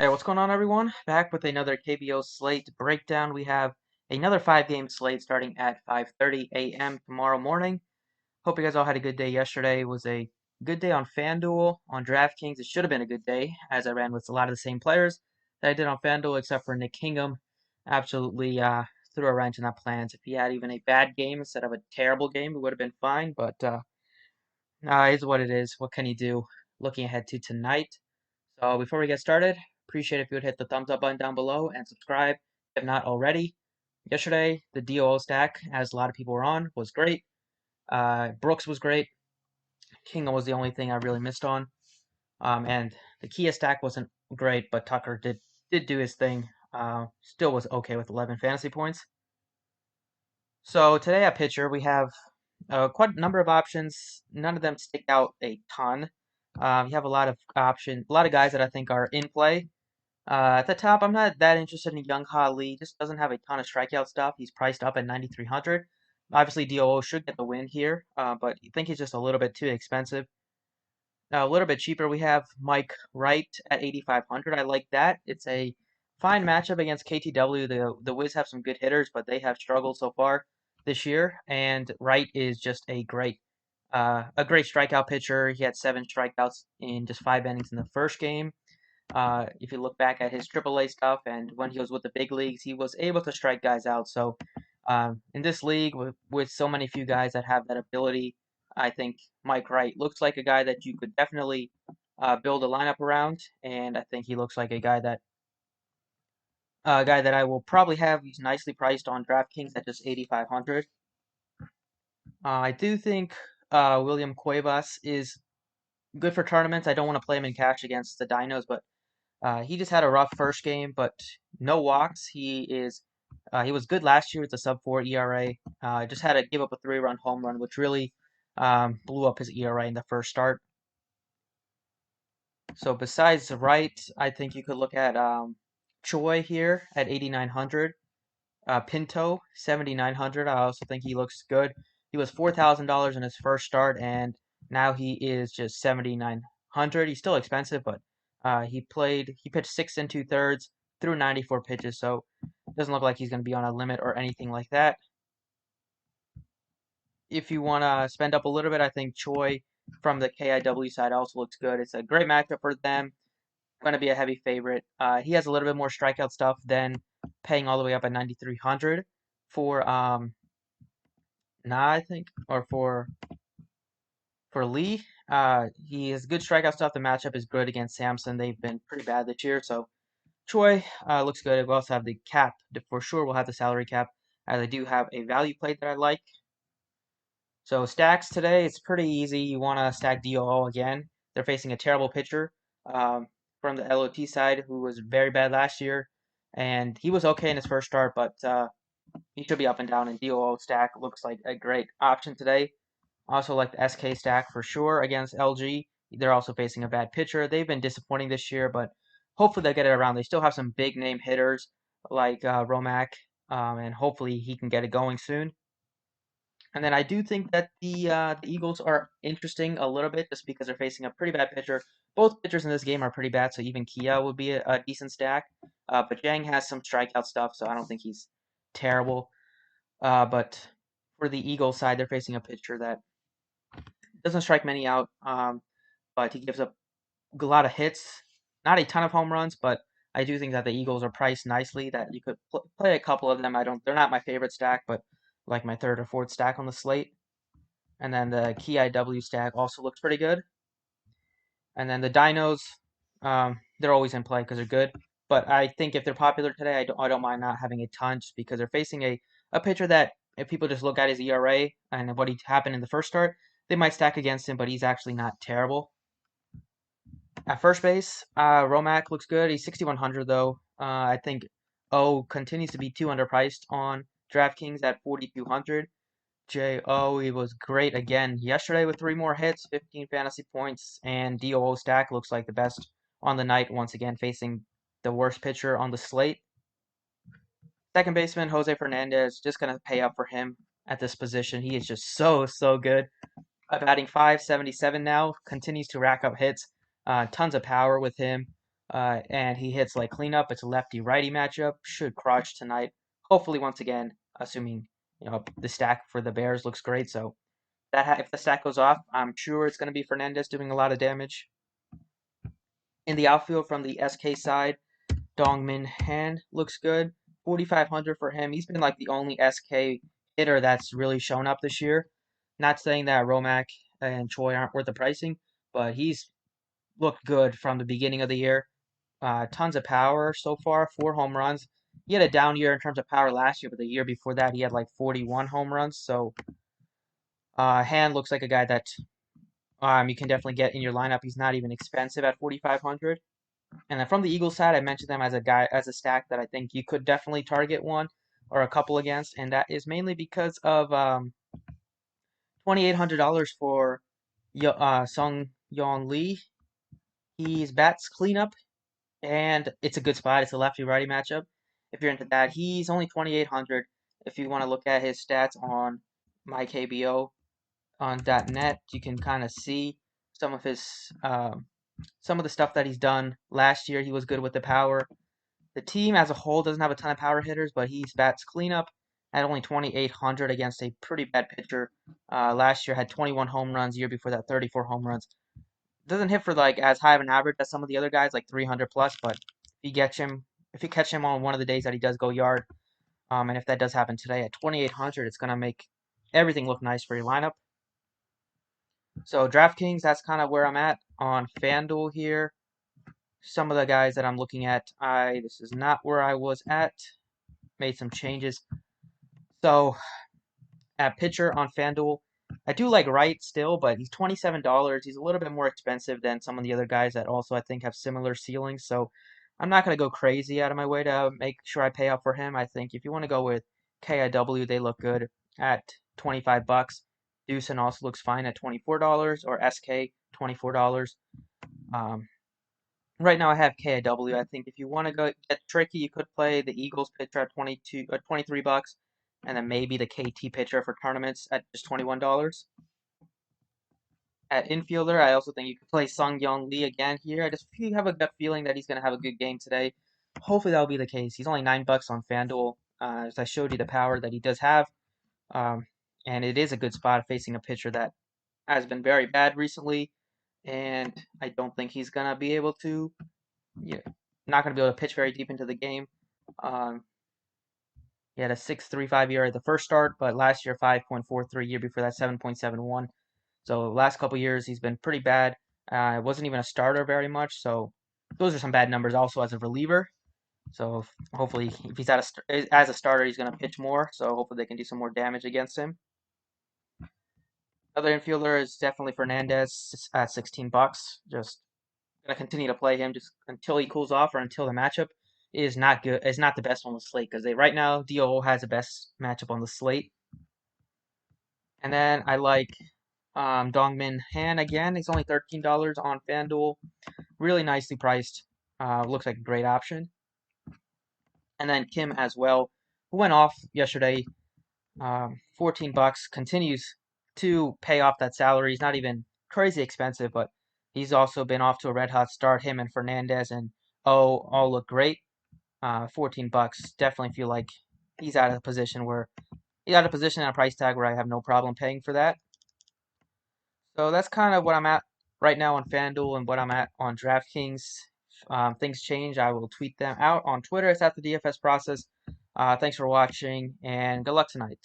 Hey, what's going on, everyone? Back with another KBO slate breakdown. We have another 5-game slate starting at 5:30 a.m. tomorrow morning. Hope you guys all had a good day yesterday. It was a good day on Fanduel, on Draftkings. It should have been a good day, as I ran with a lot of the same players that I did on Fanduel, except for Nick Kingham. Absolutely threw a wrench in our plans. If he had even a bad game instead of a terrible game, it would have been fine. But it's what it is. What can you do? Looking ahead to tonight. So before we get started, appreciate if you would hit the thumbs up button down below and subscribe if not already. Yesterday, the DOO stack, as a lot of people were on, was great. Brooks was great. Kingham was the only thing I really missed on. And the Kia stack wasn't great, but Tucker did do his thing. Still was okay with 11 fantasy points. So today at pitcher, we have quite a number of options. None of them stick out a ton. You have a lot of options, a lot of guys that I think are in play. At the top, I'm not that interested in Young Ha Lee. Just doesn't have a ton of strikeout stuff. He's priced up at 9,300. Obviously, DOO should get the win here, but I think he's just a little bit too expensive. Now, a little bit cheaper, we have Mike Wright at 8,500. I like that. It's a fine matchup against KTW. The Wiz have some good hitters, but they have struggled so far this year. And Wright is just a great strikeout pitcher. He had 7 strikeouts in just 5 innings in the first game. If you look back at his AAA stuff and when he was with the big leagues, he was able to strike guys out. So in this league, with so many few guys that have that ability, I think Mike Wright looks like a guy that you could definitely build a lineup around, and I think he looks like a guy that I will probably have. He's nicely priced on DraftKings at just 8,500. I do think William Cuevas is good for tournaments. I don't want to play him in cash against the Dinos, but he just had a rough first game, but no walks. He was good last year with a sub 4 ERA. Just had to give up a 3-run home run, which really blew up his ERA in the first start. So besides Wright, I think you could look at Choi here at 8,900. Pinto 7,900. I also think he looks good. He was $4,000 in his first start, and now he is just 7,900. He's still expensive, but he pitched 6 and 2/3 through 94 pitches, so it doesn't look like he's going to be on a limit or anything like that. If you want to spend up a little bit, I think Choi from the KIW side also looks good. It's a great matchup for them. Going to be a heavy favorite. He has a little bit more strikeout stuff than paying all the way up at 9,300 for I think, or for Lee. He has good strikeout stuff. The matchup is good against Samson. They've been pretty bad this year, so Choi looks good. We also have the cap. For sure, we'll have the salary cap, as I do have a value play that I like. So stacks today, it's pretty easy. You want to stack DOO again. They're facing a terrible pitcher from the LOT side who was very bad last year, and he was okay in his first start, but he should be up and down. And DOO stack looks like a great option today. Also like the SK stack for sure against LG. They're also facing a bad pitcher. They've been disappointing this year, but hopefully they get it around. They still have some big name hitters like Romac, and hopefully he can get it going soon. And then I do think that the Eagles are interesting a little bit just because they're facing a pretty bad pitcher. Both pitchers in this game are pretty bad, so even Kia would be a decent stack. But Jang has some strikeout stuff, so I don't think he's terrible. But for the Eagles side, they're facing a pitcher that doesn't strike many out, but he gives up a lot of hits. Not a ton of home runs, but I do think that the Eagles are priced nicely. That you could play a couple of them. They're not my favorite stack, but like my third or fourth stack on the slate. And then the KIW stack also looks pretty good. And then the Dinos, they're always in play because they're good. But I think if they're popular today, I don't mind not having a ton just because they're facing a pitcher that if people just look at his ERA and what he happened in the first start, they might stack against him, but he's actually not terrible. At first base, Romac looks good. He's 6,100 though. I think O continues to be too underpriced on DraftKings at 4,200. J.O. He was great again yesterday with 3 more hits, 15 fantasy points, and DOO stack looks like the best on the night once again, facing the worst pitcher on the slate. Second baseman Jose Fernandez, just gonna pay up for him at this position. He is just so good. Batting 577 now, continues to rack up hits. Tons of power with him. and he hits like cleanup. It's a lefty-righty matchup. Should crush tonight. Hopefully, once again, assuming the stack for the Bears looks great. So if the stack goes off, I'm sure it's going to be Fernandez doing a lot of damage. In the outfield from the SK side, Dongmin Han looks good. 4,500 for him. He's been like the only SK hitter that's really shown up this year. Not saying that Romac and Choi aren't worth the pricing, but he's looked good from the beginning of the year. Tons of power so far, 4 home runs. He had a down year in terms of power last year, but the year before that he had like 41 home runs. So Han looks like a guy that you can definitely get in your lineup. He's not even expensive at 4,500. And then from the Eagles side, I mentioned them as a stack that I think you could definitely target one or a couple against, and that is mainly because of $2,800 for Sung Yeon Lee. He's bats cleanup, and it's a good spot. It's a lefty-righty matchup. If you're into that, he's only 2,800. If you want to look at his stats on mykbo on .net, you can kind of see some of his some of the stuff that he's done last year. He was good with the power. The team as a whole doesn't have a ton of power hitters, but he bats cleanup at only 2,800 against a pretty bad pitcher. Last year had 21 home runs. Year before that, 34 home runs. Doesn't hit for like as high of an average as some of the other guys, like 300 plus. But if you catch him on one of the days that he does go yard, and if that does happen today at 2,800, it's gonna make everything look nice for your lineup. So DraftKings, that's kind of where I'm at on FanDuel here. Some of the guys that I'm looking at, this is not where I was at. Made some changes. So at pitcher on FanDuel, I do like Wright still, but he's $27. He's a little bit more expensive than some of the other guys that also I think have similar ceilings. So I'm not going to go crazy out of my way to make sure I pay up for him. I think if you want to go with KIW, they look good at 25 bucks. Deucin also looks fine at $24, or SK $24. Um, Right now I have KIW. I think if you want to go get tricky, you could play the Eagles pitcher at 23 bucks, and then maybe the KT pitcher for tournaments at just $21. At infielder, I also think you could play Sung Young Lee again here. I just have a gut feeling that he's going to have a good game today. Hopefully that'll be the case. He's only $9 on FanDuel. As I showed you the power that he does have, um, and it is a good spot facing a pitcher that has been very bad recently, and I don't think he's gonna be able to yeah, not going to be able to pitch very deep into the game. Um, he had a 6.35 ERA at the first start, but last year 5.43, year before that 7.71. So last couple years he's been pretty bad. Wasn't even a starter very much, so those are some bad numbers. Also as a reliever, so hopefully if he's as a starter, he's going to pitch more. So hopefully they can do some more damage against him. Other infielder is definitely Fernandez at 16 bucks. Just gonna continue to play him just until he cools off or until the matchup is not good. Is not the best on the slate because right now DO has the best matchup on the slate. And then I like Dongmin Han again. He's only $13 on FanDuel. Really nicely priced. Looks like a great option. And then Kim as well, who went off yesterday. 14 bucks, continues to pay off that salary. He's not even crazy expensive, but he's also been off to a red hot start. Him and Fernandez and all look great. 14 bucks, definitely feel like he's out of a position at a price tag where I have no problem paying for that. So that's kind of what I'm at right now on FanDuel and what I'm at on DraftKings. Things change. I will tweet them out on Twitter. It's at the DFS process. Thanks for watching and good luck tonight.